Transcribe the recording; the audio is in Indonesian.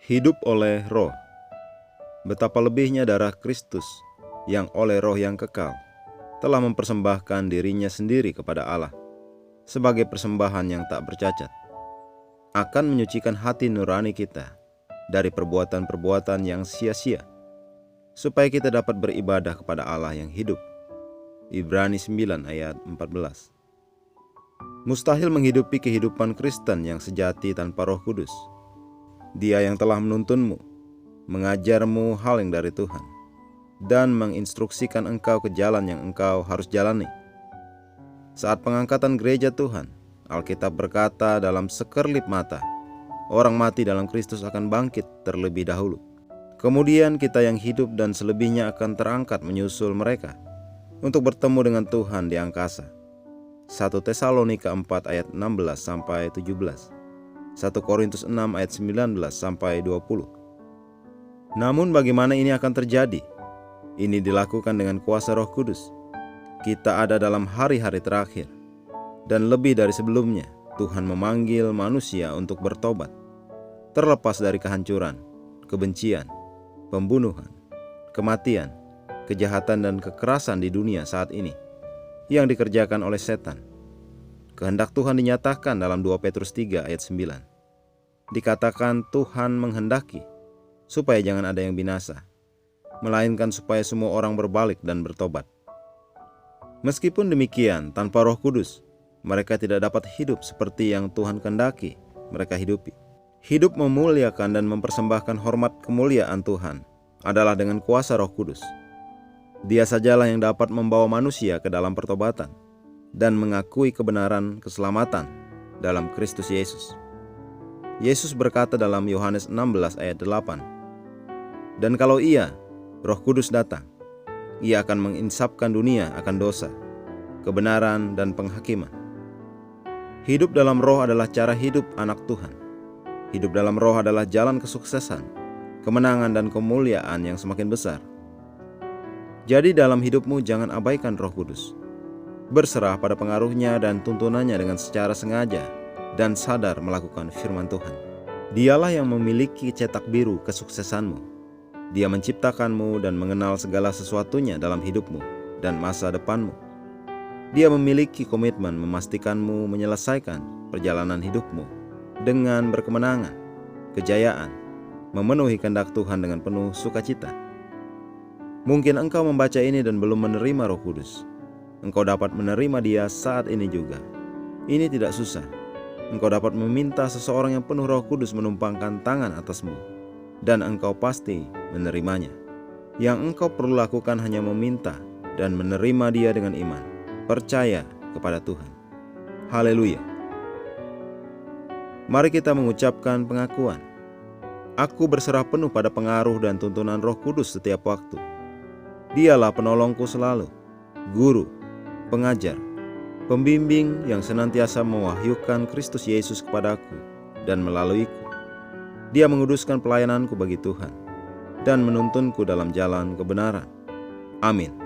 Hidup oleh Roh. Betapa lebihnya darah Kristus yang oleh Roh yang kekal telah mempersembahkan dirinya sendiri kepada Allah sebagai persembahan yang tak bercacat, akan menyucikan hati nurani kita dari perbuatan-perbuatan yang sia-sia, supaya kita dapat beribadah kepada Allah yang hidup. Ibrani 9 ayat 14. Mustahil menghidupi kehidupan Kristen yang sejati tanpa Roh Kudus. Dia yang telah menuntunmu, mengajarmu hal yang dari Tuhan, dan menginstruksikan engkau ke jalan yang engkau harus jalani. Saat pengangkatan gereja Tuhan, Alkitab berkata dalam sekerlip mata, orang mati dalam Kristus akan bangkit terlebih dahulu. Kemudian kita yang hidup dan selebihnya akan terangkat menyusul mereka untuk bertemu dengan Tuhan di angkasa. 1 Tesalonika 4 ayat 16-17, 1 Korintus 6 ayat 19-20. Namun bagaimana ini akan terjadi? Ini dilakukan dengan kuasa Roh Kudus. Kita ada dalam hari-hari terakhir, dan lebih dari sebelumnya, Tuhan memanggil manusia untuk bertobat, terlepas dari kehancuran, kebencian, pembunuhan, kematian, kejahatan dan kekerasan di dunia saat ini yang dikerjakan oleh setan. Kehendak Tuhan dinyatakan dalam 2 Petrus 3 ayat 9. Dikatakan Tuhan menghendaki supaya jangan ada yang binasa, melainkan supaya semua orang berbalik dan bertobat. Meskipun demikian, tanpa Roh Kudus, mereka tidak dapat hidup seperti yang Tuhan kehendaki mereka hidupi. Hidup memuliakan dan mempersembahkan hormat kemuliaan Tuhan adalah dengan kuasa Roh Kudus. Dia sajalah yang dapat membawa manusia ke dalam pertobatan dan mengakui kebenaran keselamatan dalam Kristus Yesus. Yesus berkata dalam Yohanes 16 ayat 8, "Dan kalau Ia, Roh Kudus datang, Ia akan menginsapkan dunia akan dosa, kebenaran dan penghakiman." Hidup dalam Roh adalah cara hidup anak Tuhan. Hidup dalam Roh adalah jalan kesuksesan, kemenangan dan kemuliaan yang semakin besar. Jadi dalam hidupmu jangan abaikan Roh Kudus. Berserah pada pengaruhnya dan tuntunannya dengan secara sengaja dan sadar melakukan firman Tuhan. Dialah yang memiliki cetak biru kesuksesanmu. Dia menciptakanmu dan mengenal segala sesuatunya dalam hidupmu dan masa depanmu. Dia memiliki komitmen memastikanmu menyelesaikan perjalanan hidupmu dengan berkemenangan, kejayaan, memenuhi kehendak Tuhan dengan penuh sukacita. Mungkin engkau membaca ini dan belum menerima Roh Kudus. Engkau dapat menerima Dia saat ini juga. Ini tidak susah. Engkau dapat meminta seseorang yang penuh Roh Kudus menumpangkan tangan atasmu, dan engkau pasti menerimanya. Yang engkau perlu lakukan hanya meminta dan menerima Dia dengan iman, percaya kepada Tuhan. Haleluya. Mari kita mengucapkan pengakuan. Aku berserah penuh pada pengaruh dan tuntunan Roh Kudus setiap waktu. Dialah penolongku selalu, guru, pengajar, pembimbing yang senantiasa mewahyukan Kristus Yesus kepadaku dan melaluiku. Dia menguduskan pelayananku bagi Tuhan dan menuntunku dalam jalan kebenaran. Amin.